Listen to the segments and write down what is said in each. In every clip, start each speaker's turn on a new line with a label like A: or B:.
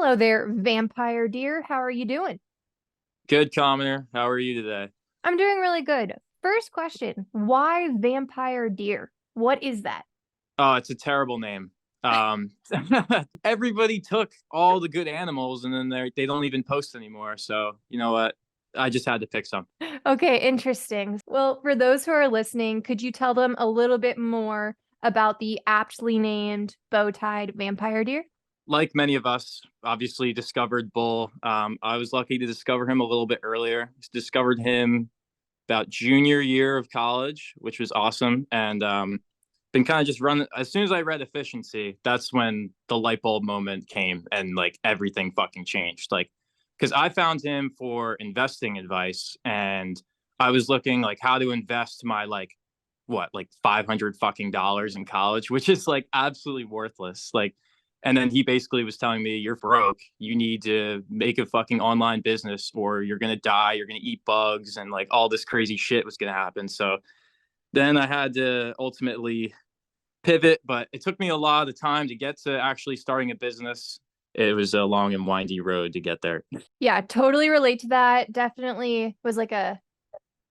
A: Hello there, Vampire Deer. How are you doing?
B: Good, commoner. How are you today?
A: I'm doing really good. First question, why Vampire Deer? What is that?
B: Oh, it's a terrible name. Um, Everybody took all the good animals and then they don't even post anymore. So you know what? I just had to pick some.
A: Okay, interesting. Well, for those who are listening, could you tell them a little bit more about the aptly named bow-tied vampire deer?
B: Like many of us, obviously discovered Bull. I was lucky to discover him a little bit earlier. Discovered him about junior year of college, which was awesome. And been kind of just running. As soon as I read efficiency, that's when the light bulb moment came and like everything fucking changed. Like, because I found him for investing advice and I was looking like how to invest my like 500 fucking dollars in college, which is like absolutely worthless. Like, and then he basically was telling me, you're broke. You need to make a fucking online business or you're going to die. You're going to eat bugs and like all this crazy shit was going to happen. So then I had to ultimately pivot, but it took me a lot of the time to get to actually starting a business. It was a long and windy road to get there.
A: Yeah, totally relate to that. Definitely was like a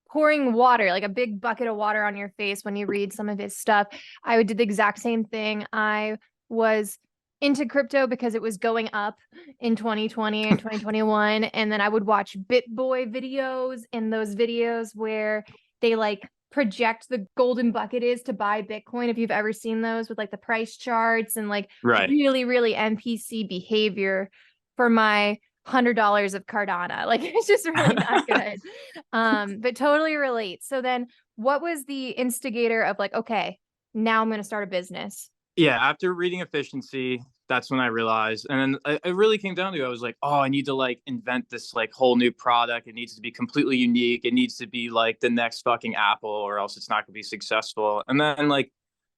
A: pouring water, like a big bucket of water on your face when you read some of his stuff. I did the exact same thing. I was into crypto because it was going up in 2020 and 2021. And then I would watch BitBoy videos and those videos where they like project the golden bucket is to buy Bitcoin. If you've ever seen those with like the price charts and like
B: Right.
A: really, really NPC behavior for my $100 of Cardano. Like it's just really not good. But totally relate. So then what was the instigator of like, okay, now I'm going to start a business?
B: Yeah, after reading efficiency, that's when I realized, and then it really came down to I was like, oh, I need to like invent this like whole new product. It needs to be completely unique. It needs to be like the next fucking Apple, or else it's not going to be successful. And then like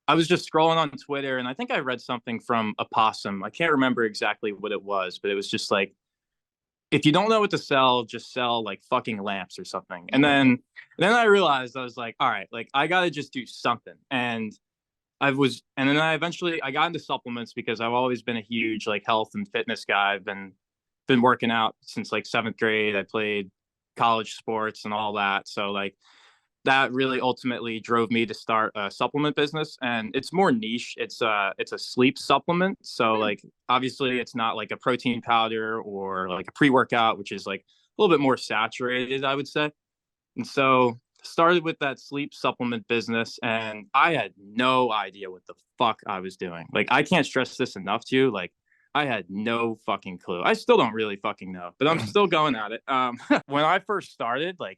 B: I was just scrolling on Twitter, and I think I read something from a possum. I can't remember exactly what it was, but it was just like, if you don't know what to sell, just sell like fucking lamps or something. And then I realized I was like, all right, like I gotta just do something. And then I eventually I got into supplements because I've always been a huge like health and fitness guy. I've been working out since like seventh grade. I played college sports and all that. So like that really ultimately drove me to start a supplement business, and it's more niche. It's a sleep supplement. So
A: Hmm.
B: like obviously it's not like a protein powder or like a pre-workout, which is like a little bit more saturated, I would say. And so started with that sleep supplement business, and I had no idea what the fuck I was doing. Like I can't stress this enough to you. Like I had no fucking clue. I still don't really fucking know, but I'm still going at it. When I first started, like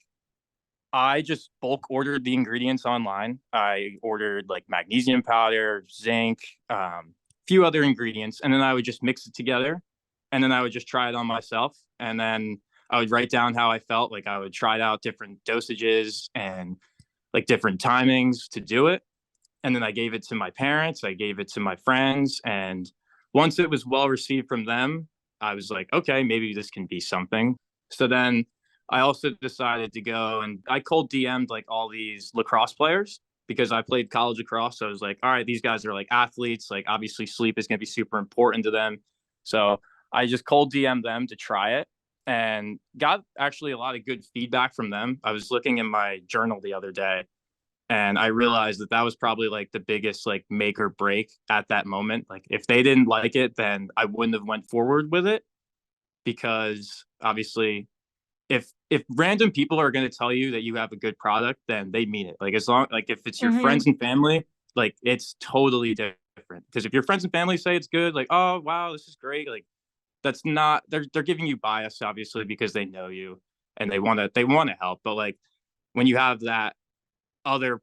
B: I just bulk ordered the ingredients online. I ordered like magnesium powder, zinc, few other ingredients, and then I would just mix it together, and then I would just try it on myself, and then I would write down how I felt. Like I would try out different dosages and like different timings to do it, and then I gave it to my parents. I gave it to my friends, and once it was well received from them, I was like, okay, maybe this can be something. So then I also decided to go and I cold DM'd like all these lacrosse players because I played college lacrosse. So I was like, all right, these guys are like athletes. Like obviously sleep is going to be super important to them. So I just cold DM'd them to try it and got actually a lot of good feedback from them. I was looking in my journal the other day and I realized that that was probably like the biggest like make or break at that moment. Like if they didn't like it, then I wouldn't have went forward with it, because obviously if random people are going to tell you that you have a good product, then they mean it. Like as long like if it's your
A: Hmm.
B: friends and family, like it's totally different. Because if your friends and family say it's good, like oh wow this is great, like that's not, they're giving you bias obviously because they know you and they want to help. But like when you have that other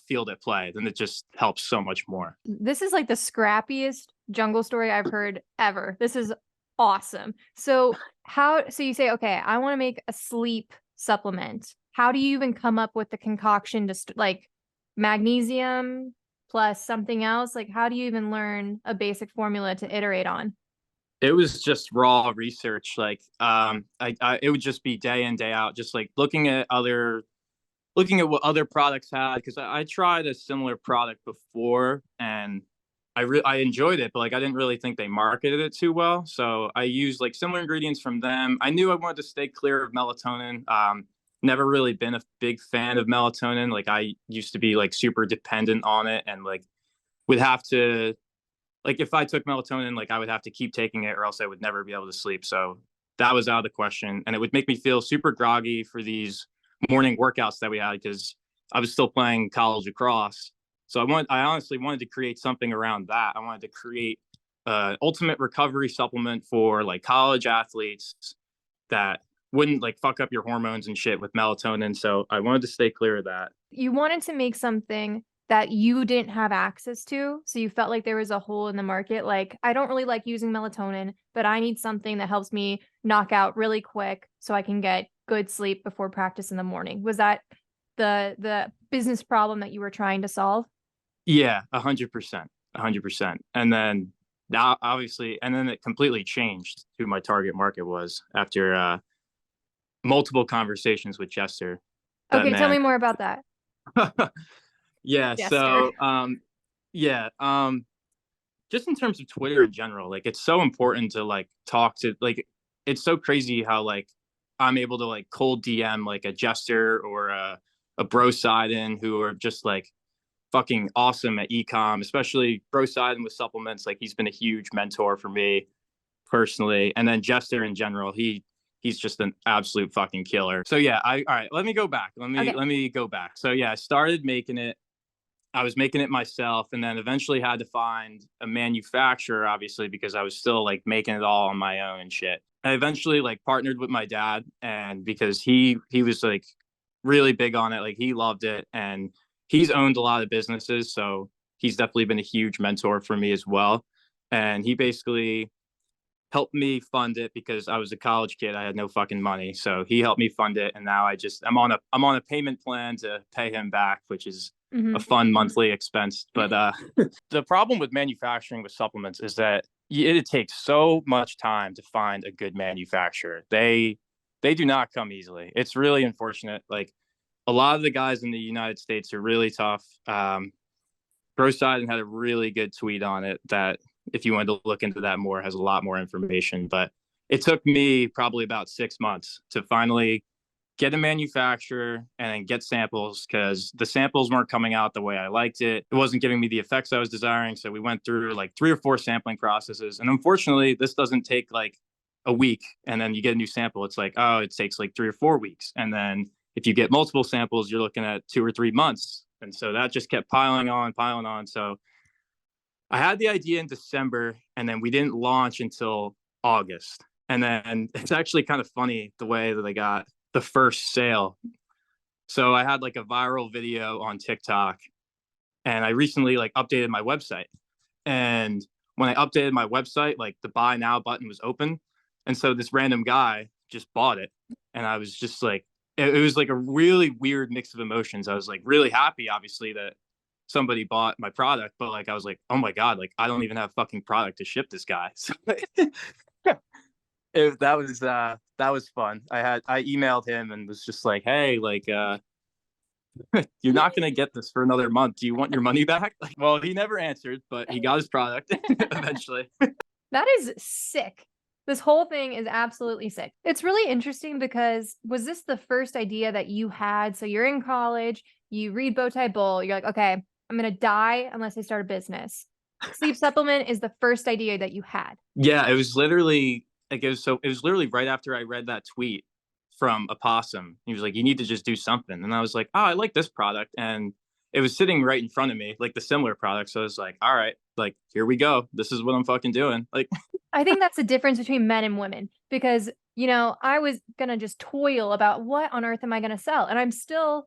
B: field at play, then it just helps so much more.
A: This is like the scrappiest jungle story I've heard ever. This is awesome. So you say, okay, I want to make a sleep supplement. How do you even come up with the concoction to like magnesium plus something else? Like, how do you even learn a basic formula to iterate on?
B: It was just raw research. Like it would just be day in day out, just like looking at what other products had, because I tried a similar product before and I enjoyed it, but like I didn't really think they marketed it too well. So I used like similar ingredients from them. I knew I wanted to stay clear of melatonin. Never really been a big fan of melatonin. Like I used to be like super dependent on it, and like would have to, like if I took melatonin, like I would have to keep taking it or else I would never be able to sleep. So that was out of the question. And it would make me feel super groggy for these morning workouts that we had because I was still playing college lacrosse. So I honestly wanted to create something around that. I wanted to create ultimate recovery supplement for like college athletes that wouldn't like fuck up your hormones and shit with melatonin. So I wanted to stay clear of that.
A: You wanted to make something that you didn't have access to. So you felt like there was a hole in the market. Like, I don't really like using melatonin, but I need something that helps me knock out really quick so I can get good sleep before practice in the morning. Was that the business problem that you were trying to solve?
B: Yeah, 100%, 100%. And then now, obviously, and then it completely changed who my target market was after multiple conversations with Chester. That
A: Okay, tell
B: man.
A: me more about that.
B: Yeah.
A: Jester.
B: So, yeah. Just in terms of Twitter in general, like it's so important to like talk to like it's so crazy how like I'm able to like cold DM like a Jester or a Bro Sidon who are just like fucking awesome at ecom, especially Bro Sidon with supplements. Like he's been a huge mentor for me personally, and then Jester in general. He's just an absolute fucking killer. So yeah, I all right. Let me go back.
A: Okay.
B: Let me go back. So yeah, I started making it. I was making it myself, and then eventually had to find a manufacturer, obviously, because I was still like making it all on my own and shit. I eventually like partnered with my dad, and because he was like really big on it, like he loved it, and he's owned a lot of businesses, so he's definitely been a huge mentor for me as well. And he basically helped me fund it because I was a college kid. I had no fucking money. So he helped me fund it. And now I'm on a payment plan to pay him back, which is a
A: Mm-hmm.
B: fun monthly expense. But the problem with manufacturing with supplements is that it takes so much time to find a good manufacturer. They do not come easily. It's really unfortunate. Like a lot of the guys in the United States are really tough. Brosidon had a really good tweet on it that if you wanted to look into that more, has a lot more information. But it took me probably about 6 months to finally get a manufacturer and then get samples because the samples weren't coming out the way I liked it. It wasn't giving me the effects I was desiring. So we went through like 3 or 4 sampling processes. And unfortunately, this doesn't take like a week and then you get a new sample. It's like, oh, it takes like 3 or 4 weeks. And then if you get multiple samples, you're looking at 2 or 3 months. And so that just kept piling on, piling on. So I had the idea in December and then we didn't launch until August. And then it's actually kind of funny the way that I got the first sale. So I had like a viral video on TikTok and I recently like updated my website. And when I updated my website, like the buy now button was open. And so this random guy just bought it. And I was just like, it was like a really weird mix of emotions. I was like really happy, obviously, that somebody bought my product, but like I was like, oh my God, like I don't even have fucking product to ship this guy. So that was fun. I emailed him and was just like, hey, like you're not gonna get this for another month. Do you want your money back? Like, well, he never answered, but he got his product eventually.
A: That is sick. This whole thing is absolutely sick. It's really interesting because was this the first idea that you had? So you're in college, you read Bowtie Bowl, you're like, okay, I'm going to die unless I start a business. Sleep supplement is the first idea that you had.
B: Yeah, it was literally like it was literally right after I read that tweet from Opossum. He was like, you need to just do something. And I was like, oh, I like this product. And it was sitting right in front of me, like the similar product. So I was like, all right, like, here we go. This is what I'm fucking doing. Like,
A: I think that's the difference between men and women because, you know, I was going to just toil about what on earth am I going to sell? And I'm still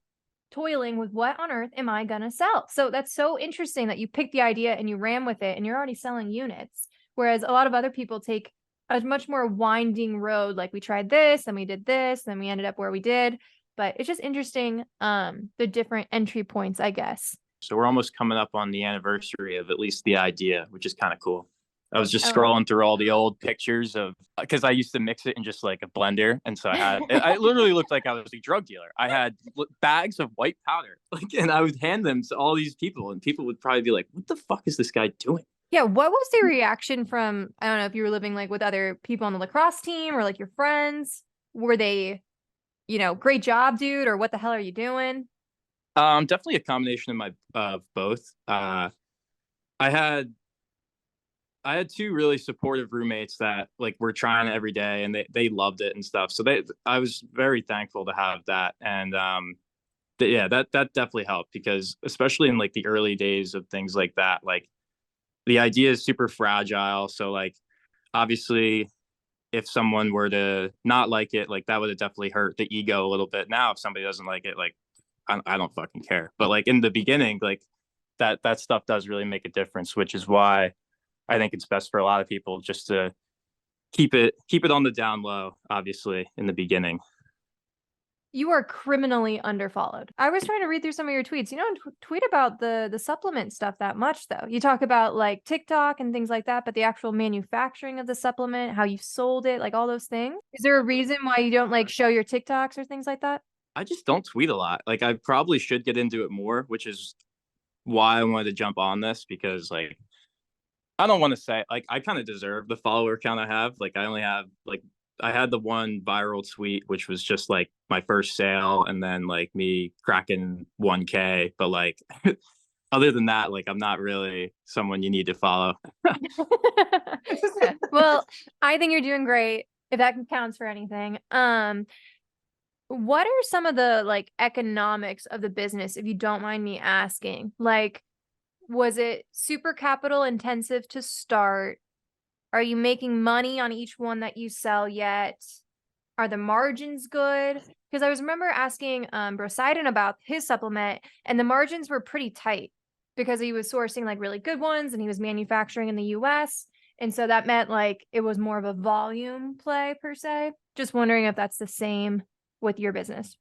A: toiling with what on earth am I going to sell? So that's so interesting that you picked the idea and you ran with it and you're already selling units. Whereas a lot of other people take a much more winding road. Like we tried this and we did this, and we ended up where we did. But it's just interesting, the different entry points, I guess.
B: so we're almost coming up on the anniversary of at least the idea, which is kind of cool. I was just
A: Oh.
B: scrolling through all the old pictures of because I used to mix it in just like a blender, and so I literally looked like I was a drug dealer. I had bags of white powder, like, and I would hand them to all these people, and people would probably be like, "What the fuck is this guy doing?"
A: Yeah, what was the reaction from, I don't know if you were living like with other people on the lacrosse team or like your friends? Were they, great job, dude, or what the hell are you doing?
B: Definitely a combination of both. I had I had two really supportive roommates that like were trying it every day and they loved it and stuff. So I was very thankful to have that. And yeah, that definitely helped because especially in like the early days of things like that, like the idea is super fragile. So like obviously if someone were to not like it, like that would have definitely hurt the ego a little bit. Now if somebody doesn't like it, like I don't fucking care. But like in the beginning, like that stuff does really make a difference, which is why I think it's best for a lot of people just to keep it on the down low, obviously, in the beginning.
A: You are criminally underfollowed. I was trying to read through some of your tweets. You don't tweet about the supplement stuff that much, though. You talk about like TikTok and things like that, but the actual manufacturing of the supplement, how you sold it, like all those things. Is there a reason why you don't like show your TikToks or things like that?
B: I just don't tweet a lot. Like I probably should get into it more, which is why I wanted to jump on this because like I don't want to say like I kind of deserve the follower count I have. Like I only have like I had the one viral tweet which was just like my first sale and then like me cracking 1K, but like other than that, like I'm not really someone you need to follow.
A: Well, I think you're doing great if that counts for anything. What are some of the like economics of the business, if you don't mind me asking? Like, was it super capital intensive to start? Are you making money on each one that you sell yet? Are the margins good? Because I was remember asking Brosidon about his supplement, and the margins were pretty tight because he was sourcing like really good ones and he was manufacturing in the US. And so that meant like it was more of a volume play per se. Just wondering if that's the same with your business.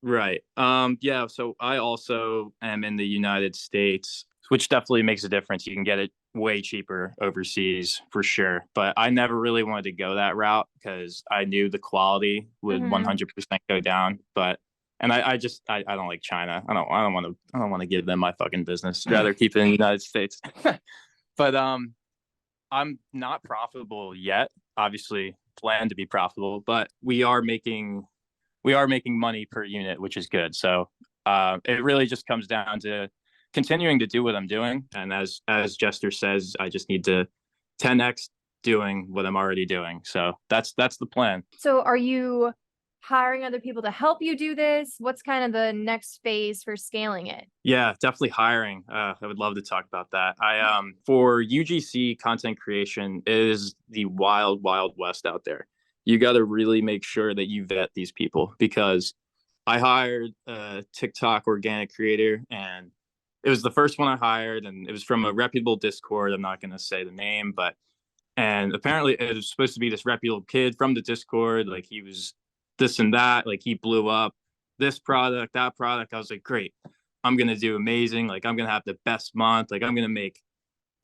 B: Right. Yeah, so I also am in the United States, which definitely makes a difference. You can get it way cheaper overseas for sure. But I never really wanted to go that route because I knew the quality would
A: Mm-hmm.
B: 100% go down. But and I don't like China. I don't want to give them my fucking business. I'd rather keep it in the United States. But I'm not profitable yet. Obviously, plan to be profitable, but we are making money per unit, which is good. So it really just comes down to continuing to do what I'm doing. And as Jester says, I just need to 10x doing what I'm already doing. So that's the plan.
A: So are you hiring other people to help you do this? What's kind of the next phase for scaling it?
B: Yeah, definitely hiring. I would love to talk about that. I for UGC content creation is the wild, wild west out there. You got to really make sure that you vet these people because I hired a TikTok organic creator and it was the first one I hired and it was from a reputable Discord. I'm not going to say the name, but and apparently it was supposed to be this reputable kid from the Discord. Like he was this and that. Like he blew up this product, that product. I was like, great. I'm going to do amazing. Like I'm going to have the best month. Like I'm going to make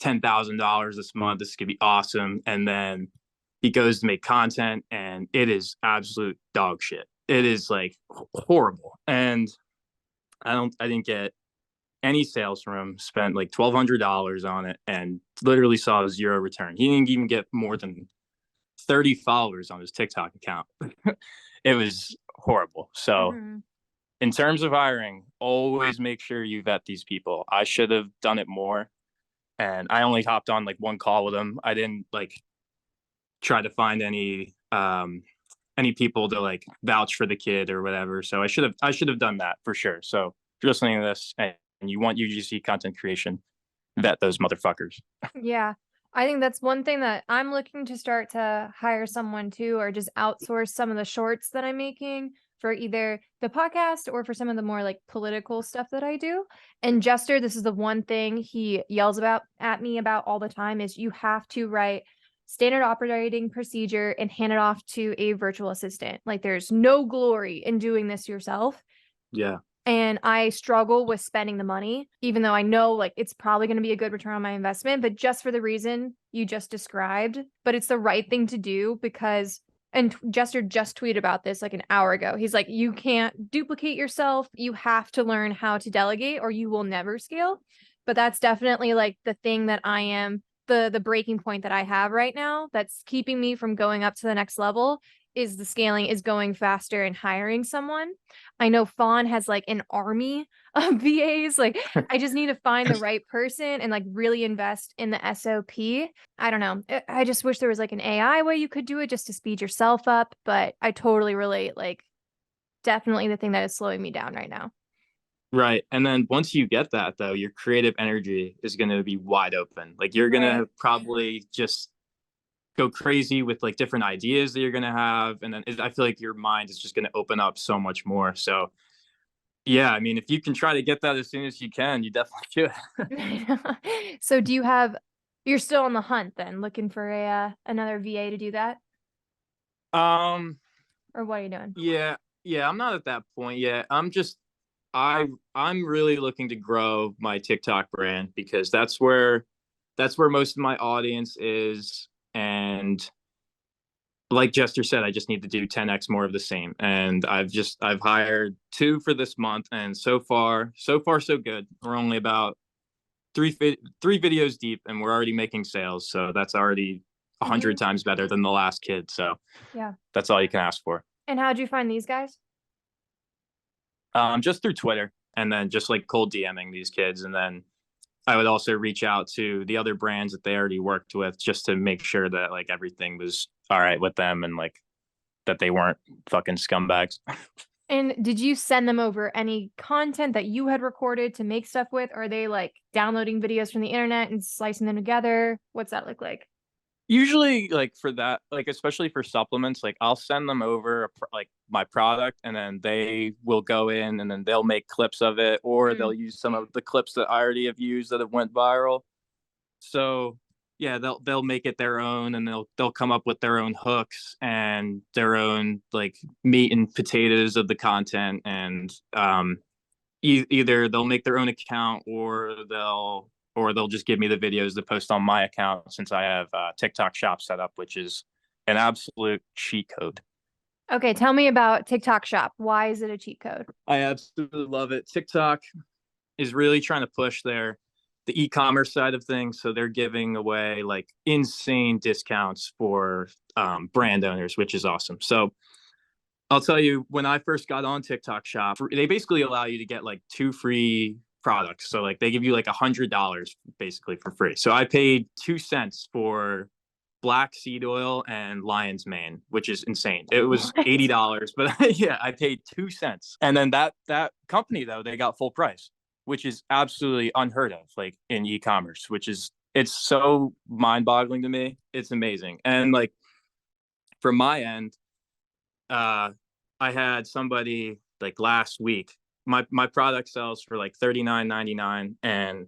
B: $10,000 this month. This is going to be awesome. And then he goes to make content and it is absolute dog shit. It is like horrible. And I didn't get any sales from him, spent like $1,200 on it and literally saw zero return. He didn't even get more than 30 followers on his TikTok account. It was horrible. So
A: Mm-hmm.
B: in terms of hiring, always make sure you vet these people. I should have done it more. And I only hopped on like one call with them. I didn't like try to find any people to like vouch for the kid or whatever. So I should have done that for sure. So if you're listening to this and you want UGC content creation, vet those motherfuckers.
A: Yeah. I think that's one thing that I'm looking to start to hire someone to, or just outsource some of the shorts that I'm making for either the podcast or for some of the more like political stuff that I do. And Jester, this is the one thing he yells about at me about all the time is you have to write standard operating procedure and hand it off to a virtual assistant. Like there's no glory in doing this yourself.
B: Yeah.
A: And I struggle with spending the money, even though I know like it's probably going to be a good return on my investment, but just for the reason you just described. But it's the right thing to do because, and Jester just tweeted about this like an hour ago. He's like, you can't duplicate yourself. You have to learn how to delegate or you will never scale. But that's definitely like the thing that I am the breaking point that I have right now that's keeping me from going up to the next level is the scaling is going faster and hiring someone. I know Fawn has like an army of VAs. Like I just need to find the right person and like really invest in the SOP. I don't know. I just wish there was like an AI way you could do it just to speed yourself up, but I totally relate. Like definitely the thing that is slowing me down right now.
B: Right. And then once you get that, though, your creative energy is going to be wide open. Like you're going
A: Right.
B: to probably just go crazy with like different ideas that you're going to have. And then I feel like your mind is just going to open up so much more. So, yeah, I mean, if you can try to get that as soon as you can, you definitely should.
A: So do you have, you're still on the hunt then, looking for a another VA to do that?
B: um,
A: Or what are you doing?
B: yeah, I'm not at that point yet. I'm really looking to grow my TikTok brand because that's where most of my audience is. And like Jester said, I just need to do 10x more of the same. And I've hired two for this month, and so far so good. We're only about three videos deep, and we're already making sales. So that's already a hundred
A: Mhm.
B: times better than the last kid. So
A: Yeah.
B: that's all you can ask for.
A: And how'd you find these guys?
B: Just through Twitter, and then just like cold DMing these kids, and then I would also reach out to the other brands that they already worked with just to make sure that like everything was all right with them and like that they weren't fucking scumbags.
A: And did you send them over any content that you had recorded to make stuff with? Or are they like downloading videos from the internet and slicing them together? What's that look like?
B: Usually like for that, like especially for supplements, like I'll send them over like my product, and then they will go in and then they'll make clips of it, or
A: Mm.
B: they'll use some of the clips that I already have used that have went viral. So yeah, they'll make it their own, and they'll come up with their own hooks and their own like meat and potatoes of the content. And either they'll make their own account, or they'll just give me the videos to post on my account, since I have TikTok shop set up, which is an absolute cheat code.
A: Okay, tell me about TikTok Shop. Why is it a cheat code?
B: I absolutely love it. TikTok is really trying to push the e-commerce side of things, so they're giving away like insane discounts for brand owners, which is awesome. So I'll tell you, when I first got on TikTok Shop, they basically allow you to get like two free products. So like they give you like $100 basically for free. So I paid 2 cents for black seed oil and lion's mane, which is insane. It was
A: What?
B: $80, but yeah, I paid 2 cents. And then that company though, they got full price, which is absolutely unheard of, like in e-commerce, which is it's so mind-boggling to me. It's amazing. And like from my end, uh I had somebody like last week. My product sells for like $39.99, and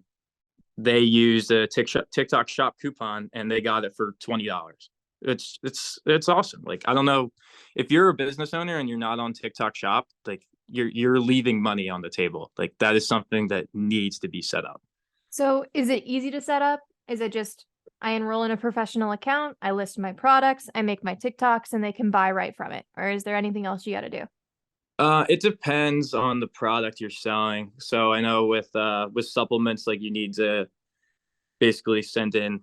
B: they used a TikTok shop coupon and they got it for $20. It's awesome. Like I don't know, if you're a business owner and you're not on TikTok shop, like you're leaving money on the table. Like that is something that needs to be set up.
A: So is it easy to set up? Is it just I enroll in a professional account, I list my products, I make my TikToks, and they can buy right from it? Or is there anything else you got to do?
B: It depends on the product you're selling. So I know with supplements, like you need to basically send in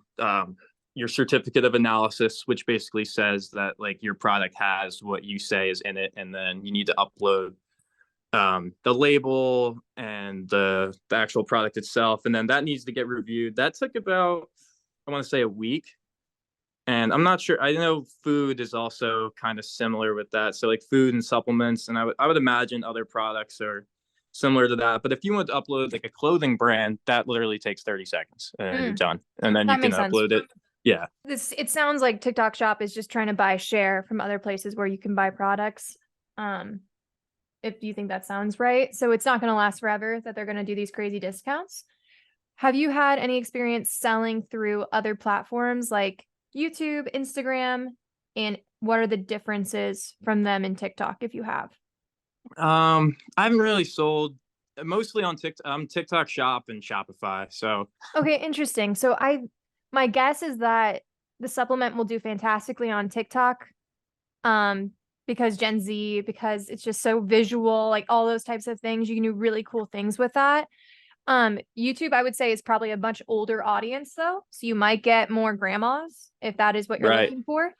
B: your certificate of analysis, which basically says that like your product has what you say is in it, and then you need to upload the label and the actual product itself, and then that needs to get reviewed. That took about, I want to say, a week. And I'm not sure. I know food is also kind of similar with that. So like food and supplements, and I would imagine other products are similar to that. But if you want to upload like a clothing brand, that literally takes 30 seconds and you're
A: Mm,
B: done. And then you
A: that
B: can
A: makes sense.
B: upload it. Yeah.
A: It sounds like TikTok Shop is just trying to buy share from other places where you can buy products. Um, if you think that sounds right. So it's not going to last forever that they're going to do these crazy discounts. Have you had any experience selling through other platforms like YouTube, Instagram, and what are the differences from them in TikTok if you have?
B: I haven't really sold, mostly on TikTok shop and Shopify. So
A: Okay, interesting. So my guess is that the supplement will do fantastically on TikTok. Um, because Gen Z, because it's just so visual, like all those types of things. You can do really cool things with that. YouTube, I would say, is probably a much older audience though. So you might get more grandmas if that is what you're
B: Right.
A: looking for.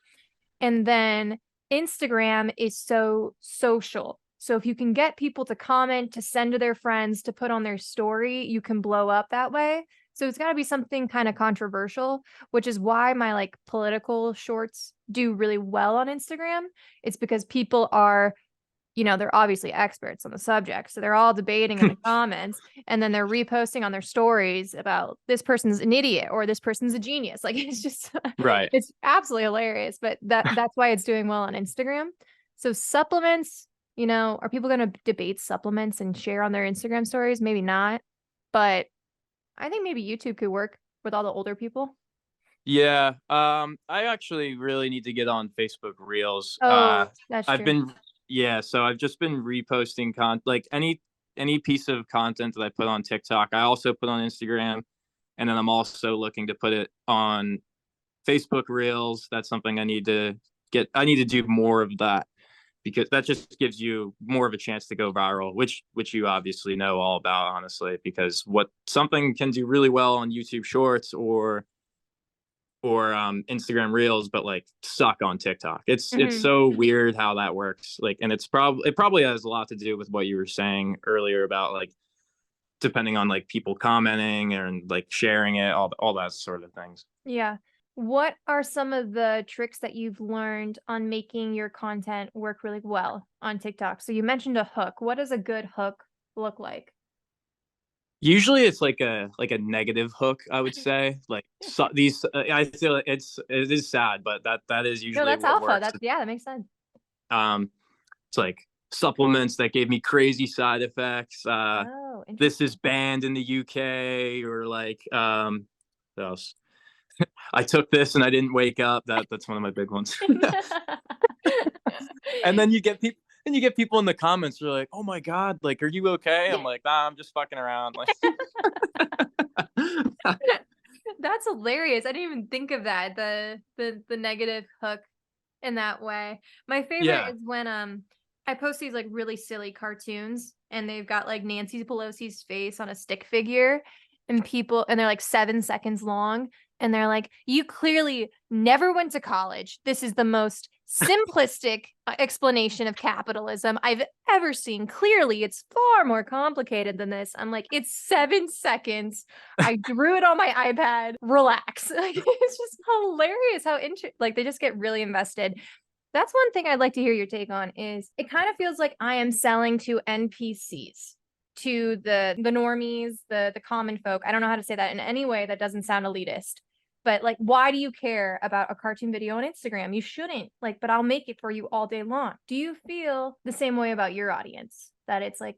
A: And then Instagram is so social. So if you can get people to comment, to send to their friends, to put on their story, you can blow up that way. So it's got to be something kind of controversial, which is why my like political shorts do really well on Instagram. It's because people are, they're obviously experts on the subject. So they're all debating in the comments, and then they're reposting on their stories about this person's an idiot or this person's a genius. Like it's just,
B: Right.
A: it's absolutely hilarious, but that's why it's doing well on Instagram. So supplements, are people going to debate supplements and share on their Instagram stories? Maybe not, but I think maybe YouTube could work with all the older people.
B: Yeah. I actually really need to get on Facebook Reels.
A: Oh, that's
B: I've
A: true.
B: been Yeah, so I've just been reposting like any piece of content that I put on TikTok, I also put on Instagram, and then I'm also looking to put it on Facebook Reels. That's something I need to do more of that, because that just gives you more of a chance to go viral, which you obviously know all about, honestly, because what something can do really well on YouTube Shorts or Instagram Reels, but like suck on TikTok. It's
A: Mhm.
B: so weird how that works. Like, and it probably has a lot to do with what you were saying earlier about like depending on like people commenting and like sharing it, all that sort of things.
A: Yeah. What are some of the tricks that you've learned on making your content work really well on TikTok? So you mentioned a hook. What does a good hook look like?
B: Usually it's like a negative hook, I would say. Like, so these I feel like it is sad, but that is
A: No,
B: usually
A: that's
B: what
A: alpha.
B: works.
A: Yeah, that makes sense.
B: Um, it's like supplements that gave me crazy side effects.
A: Oh,
B: This is
A: interesting.
B: banned in the UK, or like what else? I took this and I didn't wake up. That's one of my big ones. And then you get people in the comments who are like, "Oh my god, like, are you okay?" I'm like, "Nah, I'm just fucking around." Like,
A: That's hilarious. I didn't even think of that. The negative hook in that way. My favorite
B: yeah,
A: is when I post these like really silly cartoons and they've got like Nancy Pelosi's face on a stick figure, and they're like 7 seconds long, and they're like, "You clearly never went to college. This is the most simplistic explanation of capitalism I've ever seen. Clearly, it's far more complicated than this." I'm like, "It's 7 seconds. I drew it on my iPad. Relax." Like it's just hilarious how like they just get really invested. That's one thing I'd like to hear your take on is it kind of feels like I am selling to NPCs, to the normies, the common folk. I don't know how to say that in any way that doesn't sound elitist. But like, why do you care about a cartoon video on Instagram? You shouldn't. Like, but I'll make it for you all day long. Do you feel the same way about your audience? That it's like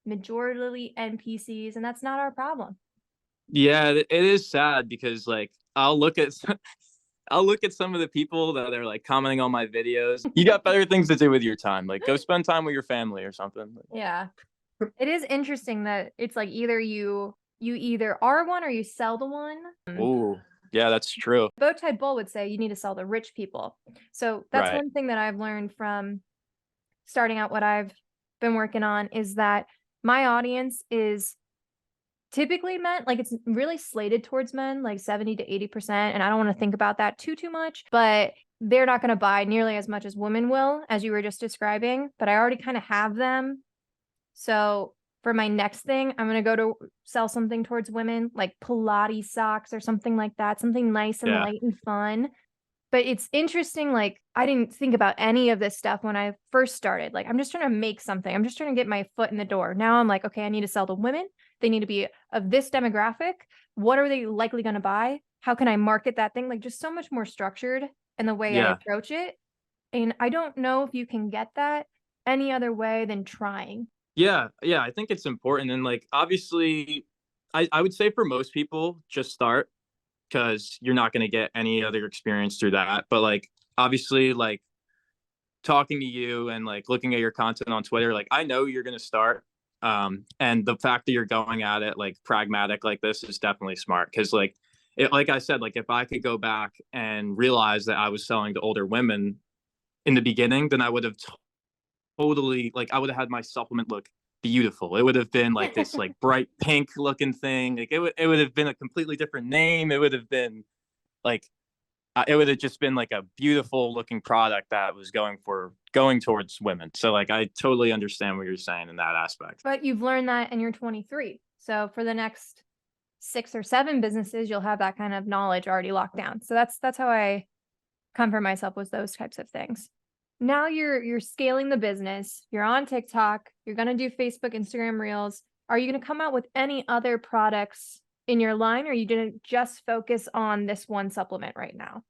A: majority NPCs and that's not our problem?
B: yeah, it is sad because like I'll look at some of the people that are like commenting on my videos. You got better things to do with your time. Like, go spend time with your family or something.
A: Yeah. It is interesting that it's like either you either are one or you sell the one.
B: Oh, yeah, that's true.
A: Bowtie Bull would say you need to sell the rich people. So that's
B: Right.
A: one thing that I've learned from starting out what I've been working on is that my audience is typically men, like it's really slated towards men, like 70 to 80%. And I don't want to think about that too much, but they're not going to buy nearly as much as women will, as you were just describing. But I already kind of have them. So for my next thing, I'm going to go to sell something towards women, like Pilates socks or something like that, something nice and
B: Yeah.
A: light and fun. But it's interesting, like, I didn't think about any of this stuff when I first started. Like, I'm just trying to make something. I'm just trying to get my foot in the door. Now I'm like, okay, I need to sell to women. They need to be of this demographic. What are they likely going to buy? How can I market that thing? Like, just so much more structured in the way I
B: Yeah.
A: approach it. And I don't know if you can get that any other way than trying.
B: Yeah. Yeah. I think it's important. And like, obviously, I would say for most people, just start, because you're not going to get any other experience through that. But like, obviously, like talking to you and like looking at your content on Twitter, like I know you're going to start. And the fact that you're going at it like pragmatic like this is definitely smart, because like I said, like if I could go back and realize that I was selling to older women in the beginning, then I would have totally, like, I would have had my supplement look beautiful. It would have been like this like bright pink looking thing. Like it would have been a completely different name. It would have been like it would have just been like a beautiful looking product that was going towards women. So like I totally understand what you're saying in that aspect.
A: But you've learned that and you're 23. So for the next 6 or 7 businesses, you'll have that kind of knowledge already locked down. So that's how I comfort myself with those types of things. Now you're scaling the business. You're on TikTok. You're going to do Facebook, Instagram Reels. Are you going to come out with any other products in your line, or are you going to just focus on this one supplement right now?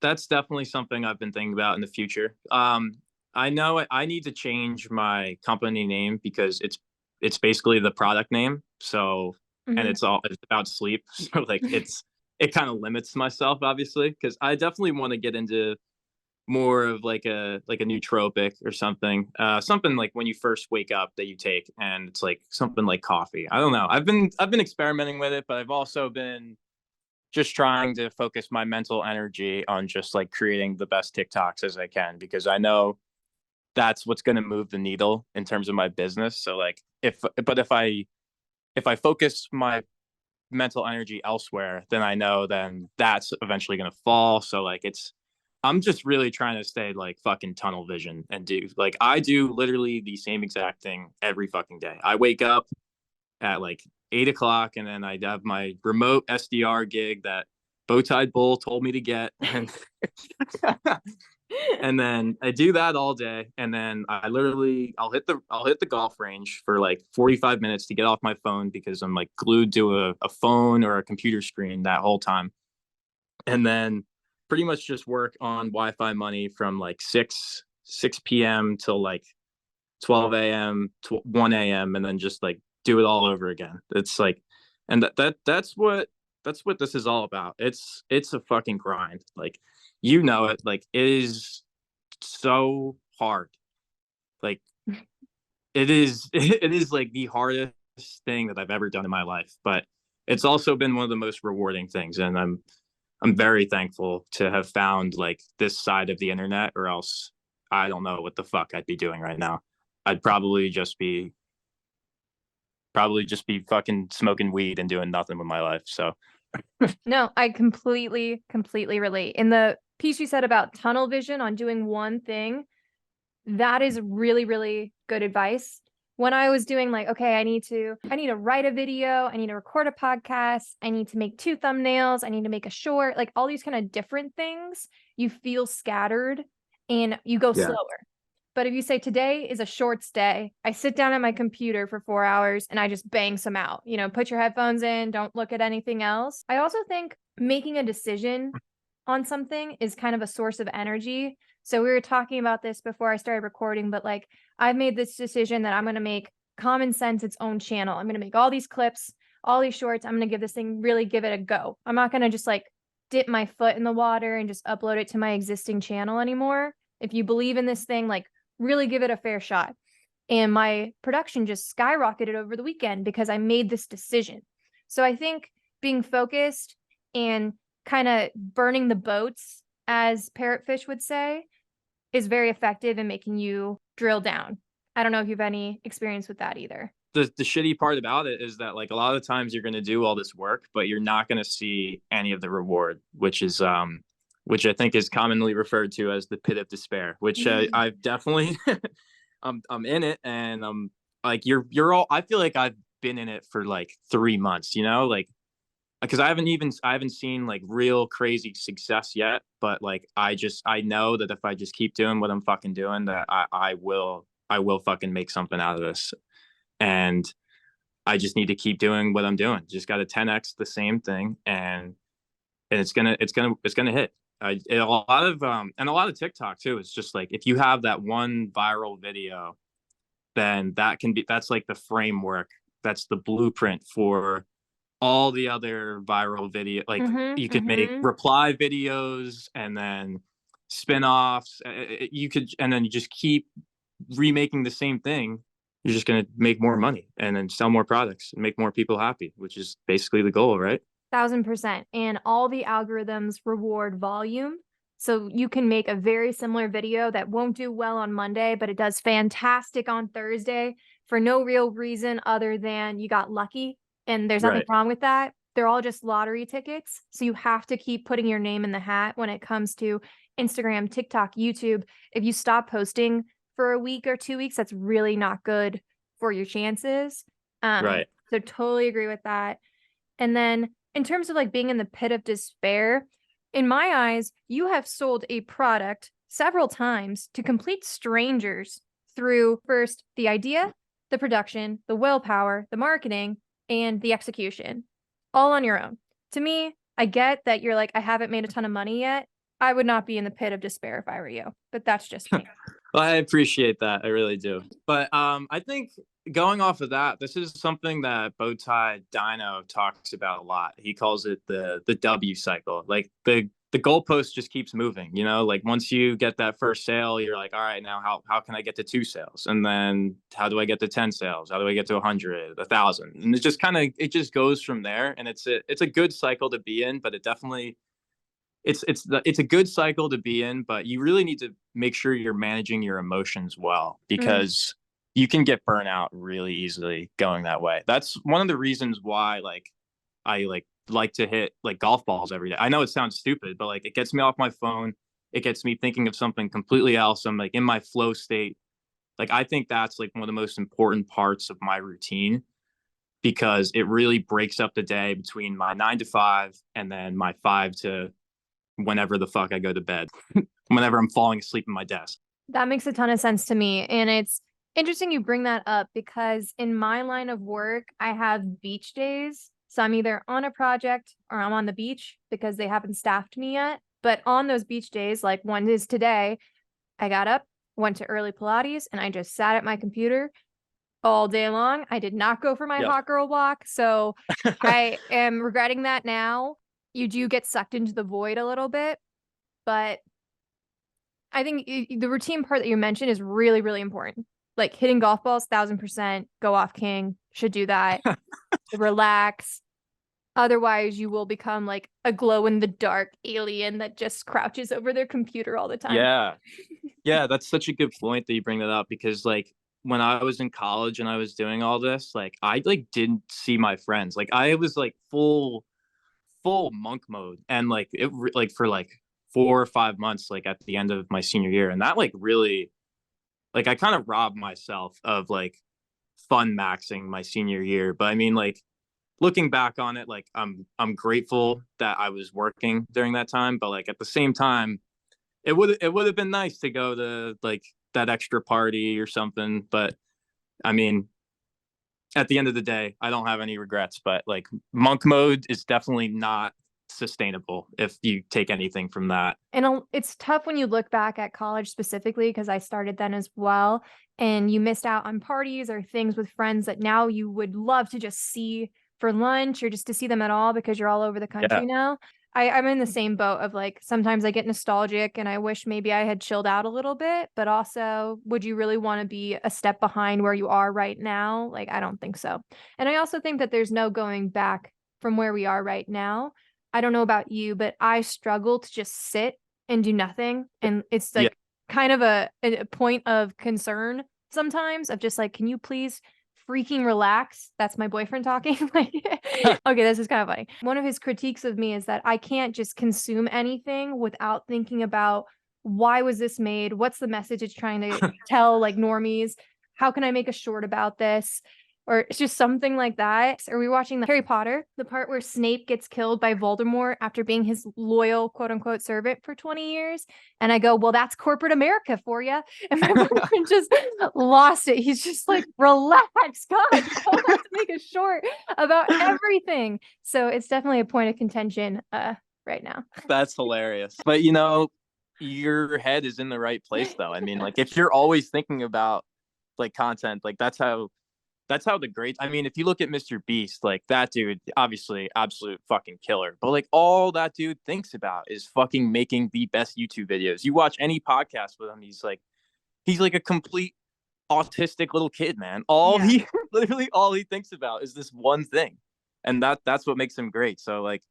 B: That's definitely something I've been thinking about in the future. I know I need to change my company name because it's basically the product name. So, and it's about sleep. So like it kind of limits myself, obviously, because I definitely want to get into more of like a nootropic or something, something like when you first wake up that you take, and it's like something like coffee. I don't know. I've been experimenting with it, but I've also been just trying to focus my mental energy on just like creating the best TikToks as I can, because I know that's what's going to move the needle in terms of my business. So like if I focus my mental energy elsewhere, then I know then that's eventually going to fall. So like I'm just really trying to stay like fucking tunnel vision and I do literally the same exact thing every fucking day. I wake up at like 8 o'clock, and then I have my remote SDR gig that Bowtied Bull told me to get, and and then I do that all day, and then I'll hit the golf range for like 45 minutes to get off my phone because I'm like glued to a phone or a computer screen that whole time, and then pretty much just work on Wi-Fi money from like 6 p.m. till like 12 a.m. to 1 a.m. and then just like do it all over again. It's like, and that's what this is all about. It's a fucking grind. Like, you know it. Like, it is so hard. Like, it is like the hardest thing that I've ever done in my life, but it's also been one of the most rewarding things, and I'm very thankful to have found like this side of the internet, or else I don't know what the fuck I'd be doing right now. I'd probably just be fucking smoking weed and doing nothing with my life. So
A: No, I completely relate. In the piece you said about tunnel vision on doing one thing, that is really, really good advice. When I was doing like, okay, I need to write a video, I need to record a podcast, I need to make 2 thumbnails, I need to make a short, like all these kind of different things, you feel scattered and you go slower. But if you say today is a shorts day, I sit down at my computer for 4 hours and I just bang some out, put your headphones in, don't look at anything else. I also think making a decision on something is kind of a source of energy. So we were talking about this before I started recording, but like I've made this decision that I'm going to make Common Sense its own channel. I'm going to make all these clips, all these shorts. I'm going to give this thing, really give it a go. I'm not going to just like dip my foot in the water and just upload it to my existing channel anymore. If you believe in this thing, like really give it a fair shot. And my production just skyrocketed over the weekend because I made this decision. So I think being focused and kind of burning the boats, as Parrotfish would say, is very effective in making you drill down. I don't know if you have any experience with that either.
B: The shitty part about it is that like a lot of times you're going to do all this work, but you're not going to see any of the reward, which I think is commonly referred to as the pit of despair, which I've definitely I'm in it, and like you're all, I feel like I've been in it for like 3 months, like because I haven't seen like real crazy success yet, but like I know that if I just keep doing what I'm fucking doing, that I will fucking make something out of this. And I just need to keep doing what I'm doing. Just got to 10x the same thing, and it's gonna hit. A lot of TikTok too. It's just like if you have that one viral video, then that's like the framework. That's the blueprint for all the other viral video. Like you could make reply videos and then spin-offs. And then you just keep remaking the same thing. You're just going to make more money and then sell more products and make more people happy, which is basically the goal, right?
A: 1,000%. And all the algorithms reward volume. So you can make a very similar video that won't do well on Monday, but it does fantastic on Thursday for no real reason other than you got lucky. And there's nothing
B: Right.
A: wrong with that. They're all just lottery tickets. So you have to keep putting your name in the hat when it comes to Instagram, TikTok, YouTube. If you stop posting for a week or 2 weeks, that's really not good for your chances.
B: Right.
A: So totally agree with that. And then in terms of like being in the pit of despair, in my eyes, you have sold a product several times to complete strangers through first the idea, the production, the willpower, the marketing, and the execution, all on your own. To me, I get that you're like, I haven't made a ton of money yet. I would not be in the pit of despair if I were you, but that's just me.
B: Well, I appreciate that. I really do. But I think going off of that, this is something that Bowtie Dino talks about a lot. He calls it the W cycle. Like the goalpost just keeps moving, you know, like once you get that first sale, you're like, all right, now how can I get to 2 sales? And then how do I get to 10 sales? How do I get to 100, 1,000? And it just it just goes from there. And it's a good cycle to be in, but it definitely it's a good cycle to be in, but you really need to make sure you're managing your emotions well, because you can get burnt out really easily going that way. That's one of the reasons why I like to hit like golf balls every day. I know it sounds stupid, but like it gets me off my phone. It gets me thinking of something completely else. I'm like in my flow state. Like I think that's like one of the most important parts of my routine, because it really breaks up the day between my 9 to 5 and then my 5 to whenever the fuck I go to bed, whenever I'm falling asleep in my desk.
A: That makes a ton of sense to me. And it's interesting you bring that up because in my line of work, I have beach days. So I'm either on a project or I'm on the beach because they haven't staffed me yet. But on those beach days, like one is today, I got up, went to early Pilates, and I just sat at my computer all day long. I did not go for my
B: Yep.
A: hot girl walk. So I am regretting that now. You do get sucked into the void a little bit, but I think the routine part that you mentioned is really, really important. Like hitting golf balls, 1,000%, go off king, should do that. Relax. Otherwise, you will become like a glow in the dark alien that just crouches over their computer all the time.
B: Yeah. Yeah, that's such a good point that you bring that up, because like when I was in college and I was doing all this, like I like didn't see my friends. Like I was like full monk mode, and like like for like 4 or 5 months, like at the end of my senior year, and that like really, like I kind of robbed myself of like fun maxing my senior year. But I mean, like looking back on it, like I'm grateful that I was working during that time, but like at the same time, it would have been nice to go to like that extra party or something. But I mean, at the end of the day, I don't have any regrets. But like monk mode is definitely not sustainable if you take anything from that.
A: And it's tough when you look back at college specifically, because I started then as well, and you missed out on parties or things with friends that now you would love to just see for lunch or just to see them at all because you're all over the
B: Yeah.
A: country now. I'm in the same boat of like sometimes I get nostalgic and I wish maybe I had chilled out a little bit, but also would you really want to be a step behind where you are right now? Like, I don't think so. And I also think that there's no going back from where we are right now. I don't know about you, but I struggle to just sit and do nothing. And it's
B: Yeah.
A: like kind of a point of concern sometimes of just like, can you please freaking relax? That's my boyfriend talking. Like, okay, this is kind of funny. One of his critiques of me is that I can't just consume anything without thinking about why was this made? What's the message it's trying to tell like normies? How can I make a short about this? Or it's just something like that. Are we watching the Harry Potter, the part where Snape gets killed by Voldemort after being his loyal quote unquote servant for 20 years? And I go, well, that's corporate America for you. And my boyfriend just lost it. He's just like, relax, God, you don't have to make a short about everything. So it's definitely a point of contention right now.
B: That's hilarious. But you know, your head is in the right place though. I mean, like if you're always thinking about like content, like that's how the greats. I mean, if you look at Mr. Beast, like that dude, obviously absolute fucking killer. But like all that dude thinks about is fucking making the best YouTube videos. You watch any podcast with him, he's like a complete autistic little kid, man. He literally all he thinks about is this one thing. And that's what makes him great. So like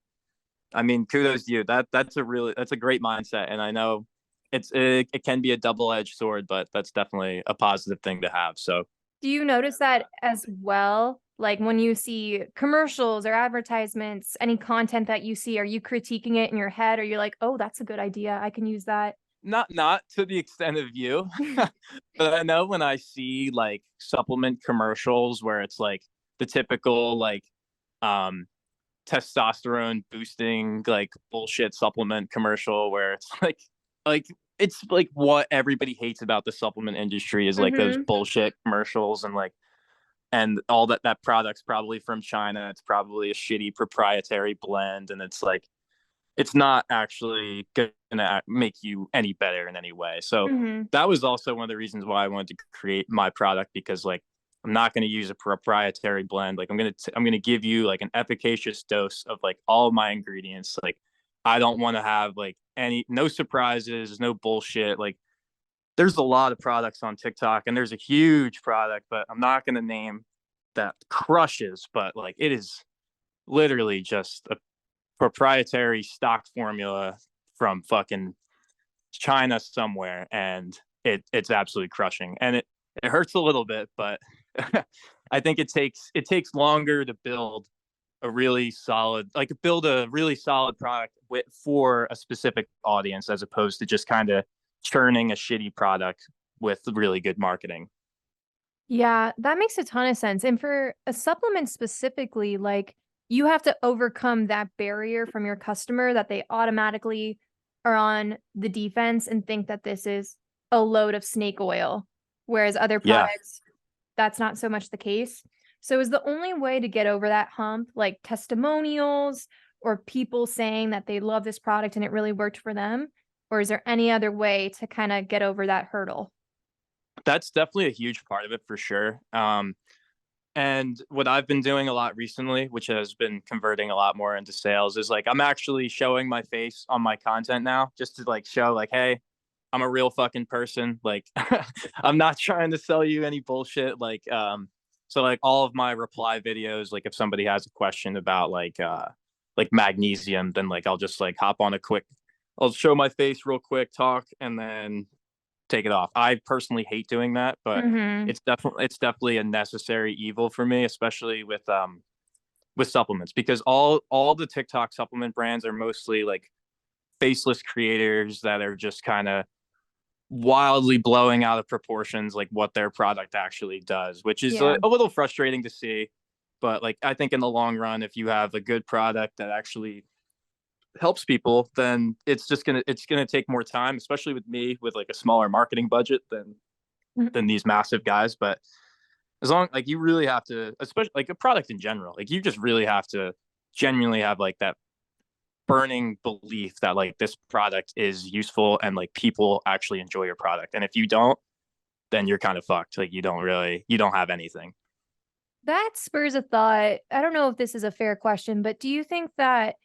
B: I mean, kudos to you. That's a great mindset, and I know it can be a double-edged sword, but that's definitely a positive thing to have. So
A: Do you notice that as well? Like when you see commercials or advertisements, any content that you see, are you critiquing it in your head? Or you're like, oh, that's a good idea. I can use that.
B: not to the extent of you, but I know when I see like supplement commercials where it's like the typical like um testosterone boosting like bullshit supplement commercial where it's like it's like what everybody hates about the supplement industry is like those
A: Mm-hmm.
B: bullshit commercials and all that product's probably from China. It's probably a shitty proprietary blend, and it's like it's not actually gonna make you any better in any way. So
A: Mm-hmm.
B: that was also one of the reasons why I wanted to create my product, because like I'm not going to use a proprietary blend. Like I'm going to give you like an efficacious dose of like all of my ingredients. Like I don't want to have like no surprises, no bullshit. Like there's a lot of products on TikTok, and there's a huge product, but I'm not going to name that crushes, but like it is literally just a proprietary stock formula from fucking China somewhere, and it's absolutely crushing. And it hurts a little bit, but I think it takes longer to build a really solid product for a specific audience, as opposed to just kind of churning a shitty product with really good marketing.
A: Yeah, that makes a ton of sense. And for a supplement specifically, like you have to overcome that barrier from your customer that they automatically are on the defense and think that this is a load of snake oil, whereas other
B: Yeah,
A: products, that's not so much the case. So is the only way to get over that hump like testimonials or people saying that they love this product and it really worked for them? Or is there any other way to kind of get over that hurdle?
B: that's definitely a huge part of it for sure. And what I've been doing a lot recently, which has been converting a lot more into sales, is like I'm actually showing my face on my content now, just to like show like, hey, I'm a real fucking person. Like I'm not trying to sell you any bullshit. So like all of my reply videos, like if somebody has a question about like magnesium, then like I'll just like I'll show my face real quick, talk, and then take it off. I personally hate doing that, but
A: Mm-hmm.
B: it's definitely a necessary evil for me, especially with supplements, because all the TikTok supplement brands are mostly like faceless creators that are just kind of wildly blowing out of proportions like what their product actually does, which is
A: Yeah.
B: a little frustrating to see. But like I think in the long run, if you have a good product that actually helps people, then it's gonna take more time, especially with me with like a smaller marketing budget than these massive guys. But as long like you really have to, especially like a product in general, like you just really have to genuinely have like that burning belief that like this product is useful and like people actually enjoy your product. And if you don't, then you're kind of fucked. Like you don't have anything.
A: That spurs a thought. I don't know if this is a fair question, but do you think that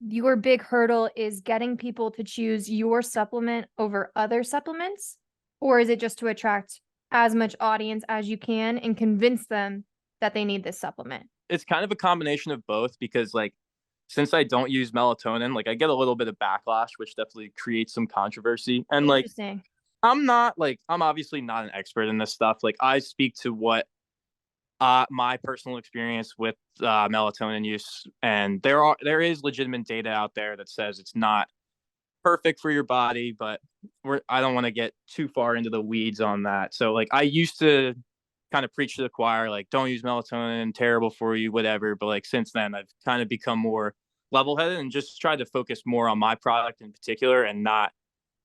A: your big hurdle is getting people to choose your supplement over other supplements? Or is it just to attract as much audience as you can and convince them that they need this supplement?
B: It's kind of a combination of both, because like since I don't use melatonin, like I get a little bit of backlash, which definitely creates some controversy. And like
A: Interesting.
B: I'm obviously not an expert in this stuff. Like I speak to what my personal experience with melatonin use, and there is legitimate data out there that says it's not perfect for your body, but I don't want to get too far into the weeds on that. So like I used to kind of preach to the choir, like don't use melatonin, terrible for you, whatever. But like since then, I've kind of become more level headed and just tried to focus more on my product in particular, and not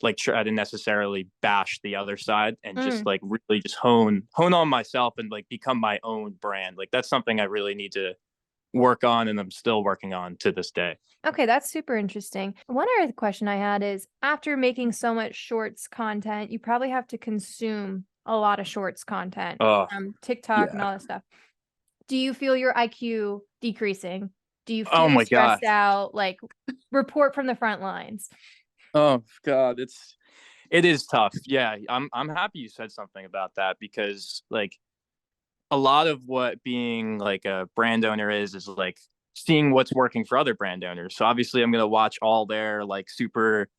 B: like try to necessarily bash the other side, and just
A: Mm.
B: like really just hone on myself and like become my own brand. Like that's something I really need to work on, and I'm still working on to this day.
A: Okay, that's super interesting. One other question I had is after making so much shorts content, you probably have to consume a lot of shorts content
B: Oh
A: from TikTok and
B: yeah.
A: all that stuff. Do you feel your IQ decreasing? Do you
B: Oh
A: feel
B: my god.
A: stressed out? Like, report from the front lines.
B: Oh god, it is tough. Yeah, I'm happy you said something about that, because like a lot of what being like a brand owner is like seeing what's working for other brand owners. So obviously I'm going to watch all their like super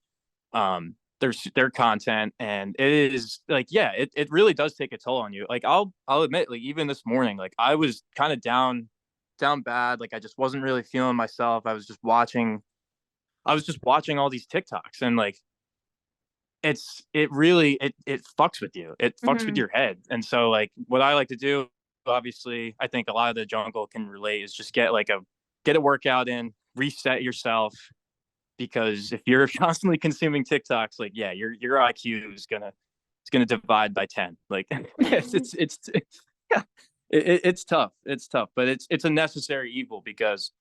B: their content, and it is like, yeah, it really does take a toll on you. Like I'll admit, like even this morning, like I was kind of down bad. Like I just wasn't really feeling myself. I was just watching all these TikToks, and like it fucks with you. It fucks with
A: Hmm.
B: your head. And so like what I like to do, obviously, I think a lot of the jungle can relate, is just get a workout in, reset yourself, because if you're constantly consuming TikToks, like yeah, your IQ is gonna divide by 10. Like yeah, it's tough. It's tough, but it's a necessary evil, because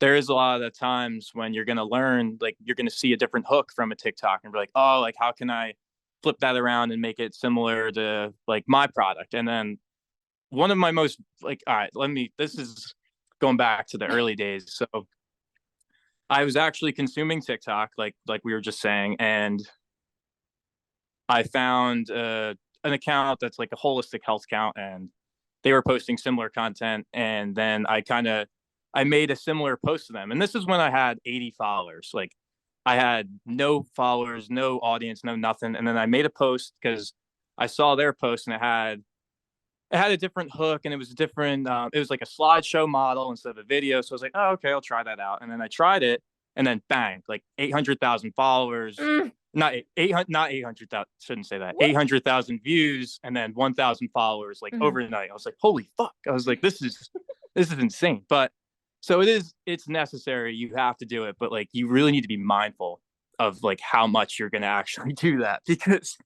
B: there is a lot of the times when you're gonna learn, like you're gonna see a different hook from a TikTok and be like, oh, like how can I flip that around and make it similar to like my product? And then one of my most like, all right, this is going back to the early days. So I was actually consuming TikTok, like we were just saying, and I found an account that's like a holistic health account, and they were posting similar content. And then I made a similar post to them, and this is when I had 80 followers. Like I had no followers, no audience, no nothing. And then I made a post because I saw their post, and it had a different hook, and it was a different it was like a slideshow model instead of a video. So I was like, oh, okay, I'll try that out. And then I tried it, and then bang, like 800,000 followers.
A: Mm.
B: Not 800, not 800,000, shouldn't say that.
A: What?
B: 800,000 views, and then 1,000 followers like
A: Hmm.
B: overnight. I was like, holy fuck. I was like, this is insane. But so it's necessary. You have to do it, but like you really need to be mindful of like how much you're going to actually do that, because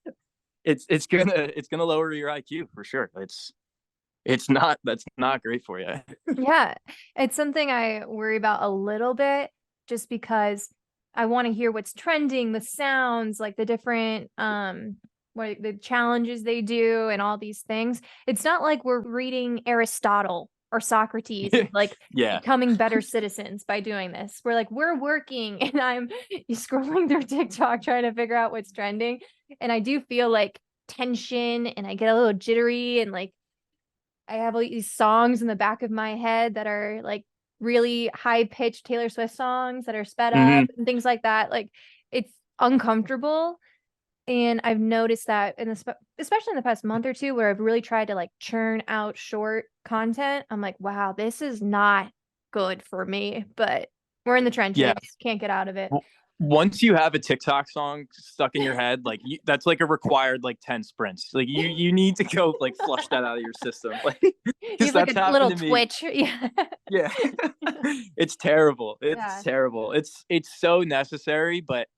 B: it's gonna lower your IQ for sure. That's not great for you.
A: Yeah, it's something I worry about a little bit just because I want to hear what's trending, the sounds, like the different what the challenges they do and all these things. It's not like we're reading Aristotle or Socrates, like
B: Yeah.
A: becoming better citizens by doing this. We're working and I'm scrolling through TikTok trying to figure out what's trending. And I do feel like tension and I get a little jittery and like I have all these songs in the back of my head that are like really high pitched Taylor Swift songs that are sped up
B: Hmm.
A: and things like that. Like it's uncomfortable. And I've noticed that especially in the past month or two, where I've really tried to like churn out short content. I'm like, wow, this is not good for me, but we're in the
B: Yeah.
A: trenches. Can't get out of it.
B: Once you have a TikTok song stuck in your head, like that's like a required like 10 sprints. Like you need to go like flush that out of your system. Like
A: You
B: because
A: have like
B: that's
A: a
B: happened
A: little
B: to me.
A: twitch. Yeah.
B: Yeah. It's terrible. It's
A: Yeah.
B: terrible. It's so necessary, but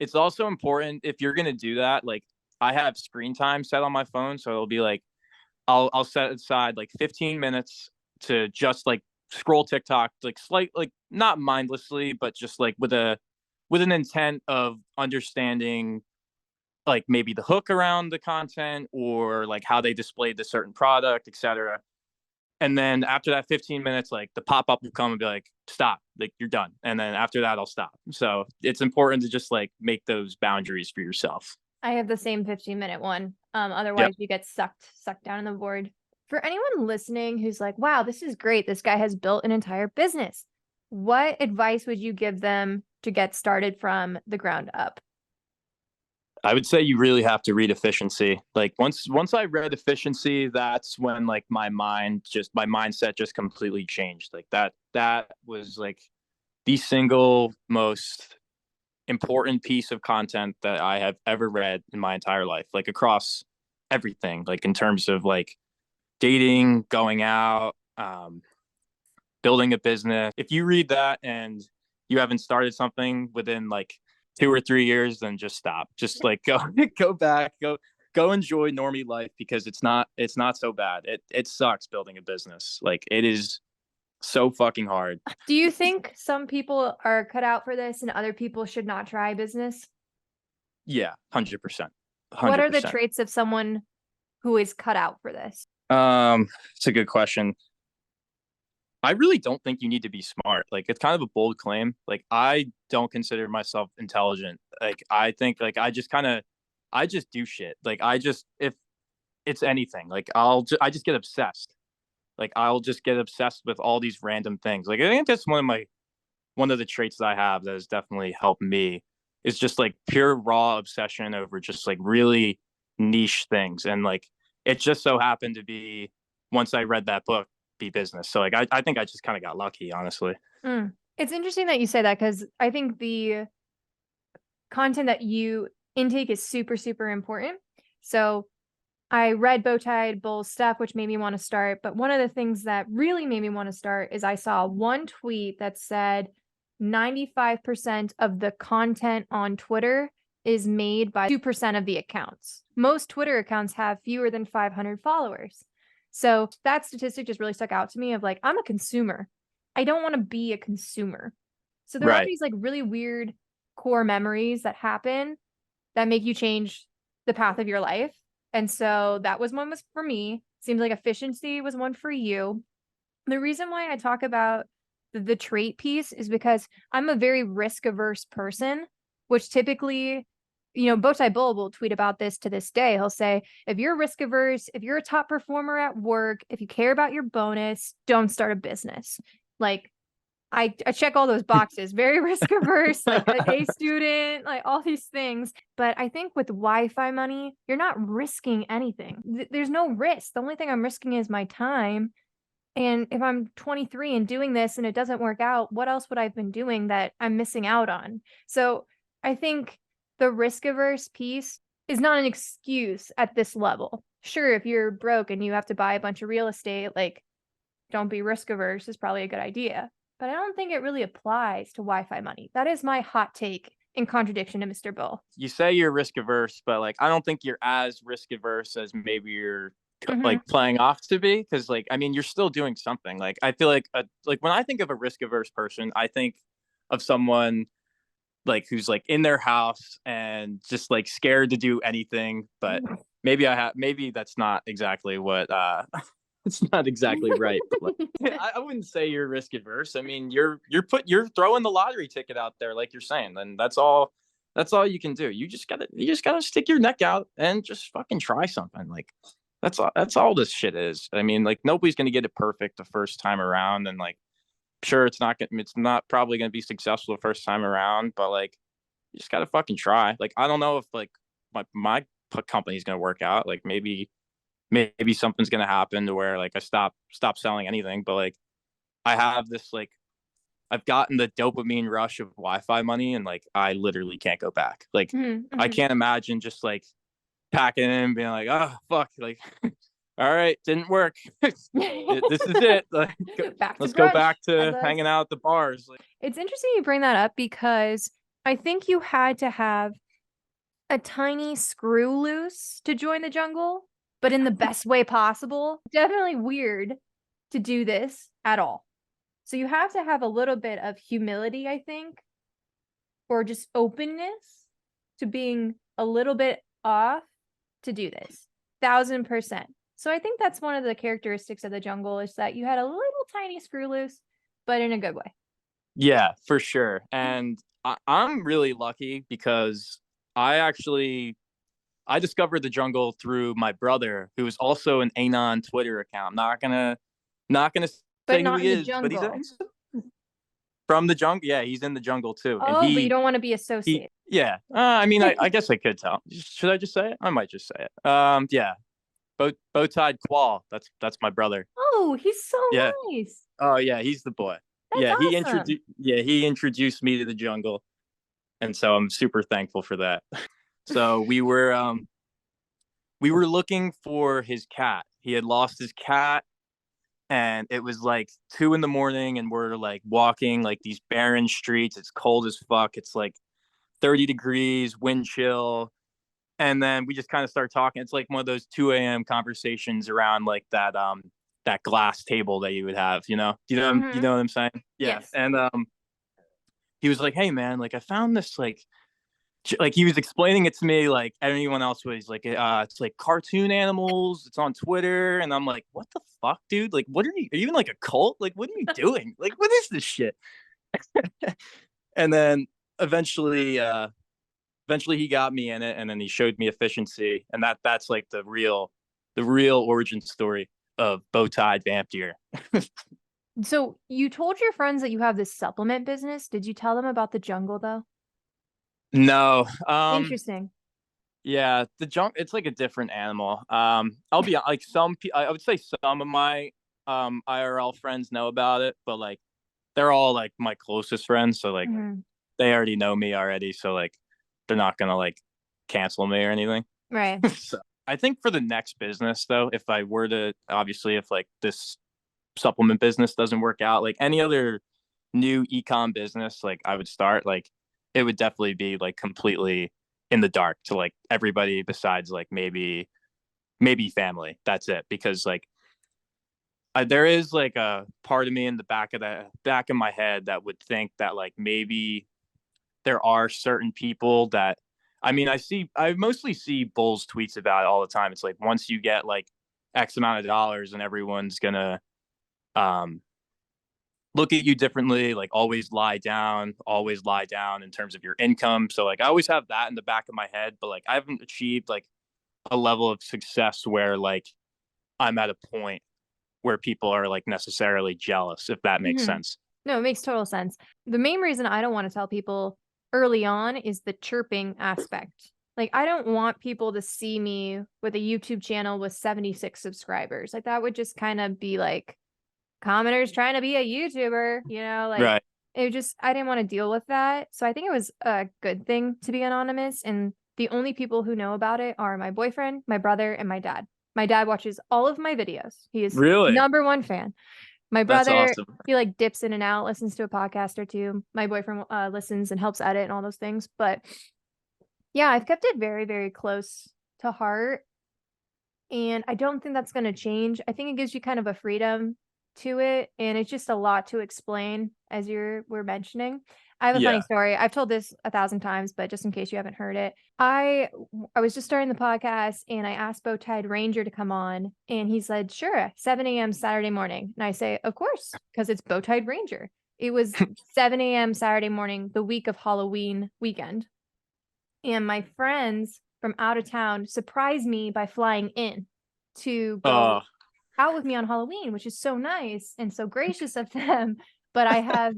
B: it's also important if you're gonna do that. Like I have screen time set on my phone, so it'll be like I'll set aside like 15 minutes to just like scroll TikTok, like like not mindlessly, but just like with an intent of understanding like maybe the hook around the content, or like how they displayed the certain product, etc. And then after that 15 minutes, like the pop-up will come and be like, stop, like you're done. And then after that, I'll stop. So it's important to just like make those boundaries for yourself.
A: I have the same 15-minute one.
B: Yep.
A: Otherwise you get sucked down in the board. For anyone listening who's like, wow, this is great. This guy has built an entire business. What advice would you give them to get started from the ground up?
B: I would say you really have to read efficiency. Like once I read efficiency, that's when like my mindset just completely changed. Like that was like the single most important piece of content that I have ever read in my entire life, like across everything, like in terms of like dating, going out, building a business. If you read that and you haven't started something within like 2 or 3 years, then just stop. Just like go go back, go enjoy normie life, because it's not so bad. It sucks building a business. Like it is so fucking hard.
A: Do you think some people are cut out for this and other people should not try business?
B: Yeah, 100%.
A: What are the
B: 100%.
A: traits of someone who is cut out for this?
B: It's a good question. I really don't think you need to be smart. Like it's kind of a bold claim. Like I don't consider myself intelligent. Like I think like I just do shit. Like I just if it's anything, like I just get obsessed. Like I'll just get obsessed with all these random things. Like I think that's one of the traits that I have that has definitely helped me is just like pure raw obsession over just like really niche things. And like it just so happened to be once I read that book, Be Business. So like I think I just kind of got lucky, honestly.
A: Mm. It's interesting that you say that because I think the content that you intake is super, super important. So I read Bowtie Bull's stuff, which made me want to start. But one of the things that really made me want to start is I saw one tweet that said 95% of the content on Twitter is made by 2% of the accounts. Most Twitter accounts have fewer than 500 followers. So that statistic just really stuck out to me of like, I'm a consumer. I don't want to be a consumer. So there are
B: Right.
A: these like really weird core memories that happen that make you change the path of your life. And so that was for me. Seems like efficiency was one for you. The reason why I talk about the trait piece is because I'm a very risk averse person, which typically, Bowtie Bull will tweet about this to this day. He'll say, if you're risk averse, if you're a top performer at work, if you care about your bonus, don't start a business. Like I check all those boxes, very risk averse, like an A student, like all these things. But I think with Wi-Fi money, you're not risking anything. There's no risk. The only thing I'm risking is my time. And if I'm 23 and doing this and it doesn't work out, what else would I have been doing that I'm missing out on? So I think the risk averse piece is not an excuse at this level. Sure, if you're broke and you have to buy a bunch of real estate, like don't be risk averse is probably a good idea. But I don't think it really applies to Wi-Fi money. That is my hot take in contradiction to Mr. Bull.
B: You say you're risk averse, but like I don't think you're as risk averse as maybe you're
A: Mm-hmm.
B: like playing off to be. Because like I mean, you're still doing something. Like I feel like when I think of a risk averse person, I think of someone like who's like in their house and just like scared to do anything. But maybe that's not exactly what it's not exactly right. But like, I wouldn't say you're risk adverse. I mean, you're throwing the lottery ticket out there, like you're saying, and that's all you can do. You just gotta stick your neck out and just fucking try something. Like that's all this shit is. I mean, like nobody's gonna get it perfect the first time around, and like sure it's not probably gonna be successful the first time around, but like you just gotta fucking try. Like I don't know if like my company's gonna work out. Like maybe something's gonna happen to where like I stop selling anything, but like I have this like I've gotten the dopamine rush of Wi-Fi money and like I literally can't go back. Like I
A: Mm-hmm.
B: can't imagine just like packing in and being like, oh fuck, like all right, didn't work. This is it. Like
A: Back to
B: let's go
A: brunch.
B: back to hanging out at the bars. Like,
A: It's interesting you bring that up because I think you had to have a tiny screw loose to join the jungle, but in the best way possible. Definitely weird to do this at all. So you have to have a little bit of humility, I think, or just openness to being a little bit off to do this. 1,000%. So I think that's one of the characteristics of the jungle is that you had a little tiny screw loose, but in a good way.
B: yeah, for sure. And I'm really lucky because I discovered the jungle through my brother, who is also an Anon Twitter account. I'm not gonna
A: But
B: say who
A: not
B: he
A: in the
B: is, but
A: jungle.
B: he's from the jungle. Yeah, he's in the jungle too, and
A: Oh, but you don't want to be associated.
B: yeah. I mean, I guess I could tell. Should I just say it? I might just say it. Yeah, bow-tied qual. That's my brother.
A: Oh, he's so
B: Yeah.
A: nice.
B: Oh yeah, he's the boy.
A: That's awesome.
B: He introduced me to the jungle, and so I'm super thankful for that. So we were looking for his cat. He had lost his cat, and it was like 2 a.m, and we're like walking like these barren streets. It's cold as fuck. It's like 30 degrees, wind chill. And then we just kind of start talking. It's like one of those 2 a.m. conversations around like that glass table that you would have, you know? You
A: Mm-hmm.
B: know what I'm saying? Yeah.
A: Yes.
B: And he was like, "Hey man, like I found this like he was explaining it to me like anyone else was like it's like cartoon animals, it's on Twitter." And I'm like, what the fuck, dude? Like what are you in like a cult? Like what are you doing? Like what is this shit? And then eventually he got me in it, and then he showed me efficiency, and that's like the real origin story. of bow-tied VampDeer.
A: So you told your friends that you have this supplement business. Did you tell them about the jungle though?
B: No.
A: Interesting.
B: Yeah, the junk, it's like a different animal. I'll be like I would say some of my IRL friends know about it, but like they're all like my closest friends, so like they already know me already, so like they're not gonna like cancel me or anything.
A: Right.
B: So I think for the next business though, if I were to, obviously if like this supplement business doesn't work out, like any other new ecom business like I would start, like it would definitely be like completely in the dark to like everybody besides like maybe family. That's it. Because like there is like a part of me in the back of my head that would think that like maybe there are certain people that, I mean, I mostly see Bulls tweets about it all the time. It's like once you get like X amount of dollars and everyone's gonna um look at you differently, like always lie down in terms of your income. So like I always have that in the back of my head, but like I haven't achieved like a level of success where like I'm at a point where people are like necessarily jealous, if that makes sense.
A: No, it makes total sense. The main reason I don't want to tell people early on is the chirping aspect. Like, I don't want people to see me with a YouTube channel with 76 subscribers. Like, that would just kind of be like commenters trying to be a YouTuber, like
B: Right.
A: I didn't want to deal with that. So I think it was a good thing to be anonymous. And the only people who know about it are my boyfriend, my brother, and my dad. My dad watches all of my videos. He is
B: Really?
A: #1 fan. My
B: That's
A: brother,
B: awesome.
A: he like dips in and out, listens to a podcast or two. My boyfriend listens and helps edit and all those things. But yeah, I've kept it very, very close to heart. And I don't think that's going to change. I think it gives you kind of a freedom to it. And it's just a lot to explain, as we're mentioning. I have a funny
B: Yeah.
A: story. I've told this 1,000 times, but just in case you haven't heard it, I was just starting the podcast and I asked Bowtied Ranger to come on, and he said, sure, 7 a.m. Saturday morning. And I say, of course, because it's Bowtied Ranger. It was 7 a.m. Saturday morning, the week of Halloween weekend. And my friends from out of town surprised me by flying in to go out with me on Halloween, which is so nice and so gracious of them. But I have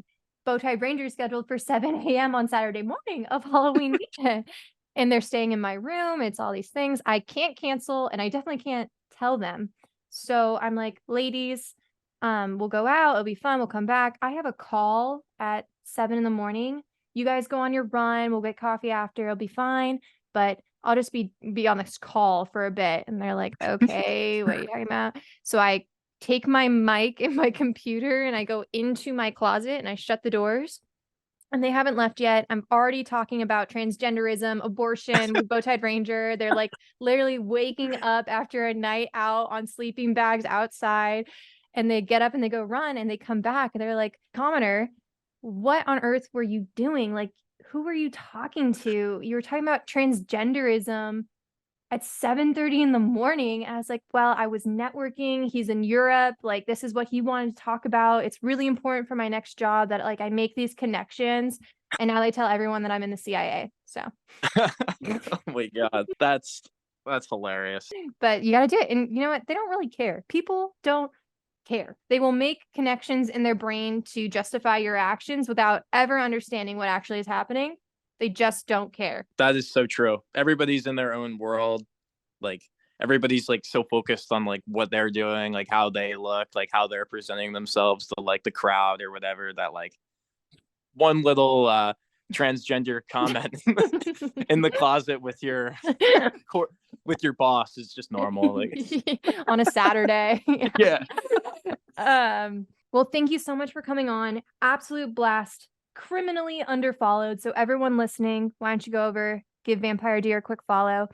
A: Bowtie Ranger scheduled for 7 a.m. on Saturday morning of Halloween weekend. And they're staying in my room. It's all these things I can't cancel, and I definitely can't tell them. So I'm like, ladies, we'll go out. It'll be fun. We'll come back. I have a call at 7 in the morning. You guys go on your run. We'll get coffee after. It'll be fine. But I'll just be on this call for a bit. And they're like, okay, what are you talking about? So I take my mic and my computer and I go into my closet and I shut the doors. And they haven't left yet. I'm already talking about transgenderism, abortion with Bowtied Ranger. They're like literally waking up after a night out on sleeping bags outside. And they get up and they go run and they come back and they're like, commenter, what on earth were you doing? Like, who were you talking to? You were talking about transgenderism at 7:30 in the morning. And I was like, well, I was networking. He's in Europe. Like, this is what he wanted to talk about. It's really important for my next job that like I make these connections. And now they tell everyone that I'm in the CIA. So
B: Oh my God. That's hilarious.
A: but you got to do it. And you know what? They don't really care. People don't care. They will make connections in their brain to justify your actions without ever understanding what actually is happening. They just don't care.
B: That is so true. Everybody's in their own world. Like everybody's like so focused on like what they're doing, like how they look, like how they're presenting themselves to like the crowd or whatever, that like one little transgender comment in the closet with your boss is just normal. Like
A: on a Saturday.
B: yeah.
A: Well, thank you so much for coming on. Absolute blast. Criminally underfollowed. So everyone listening, why don't you go over, give VampDeer a quick follow.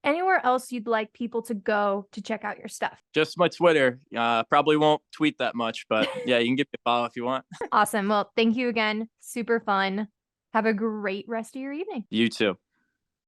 A: Anywhere else you'd like people to go to check out your stuff?
B: Just my Twitter. Probably won't tweet that much, but yeah, you can give me a follow if you want.
A: Awesome. Well, thank you again. Super fun. Have a great rest of your evening.
B: You too.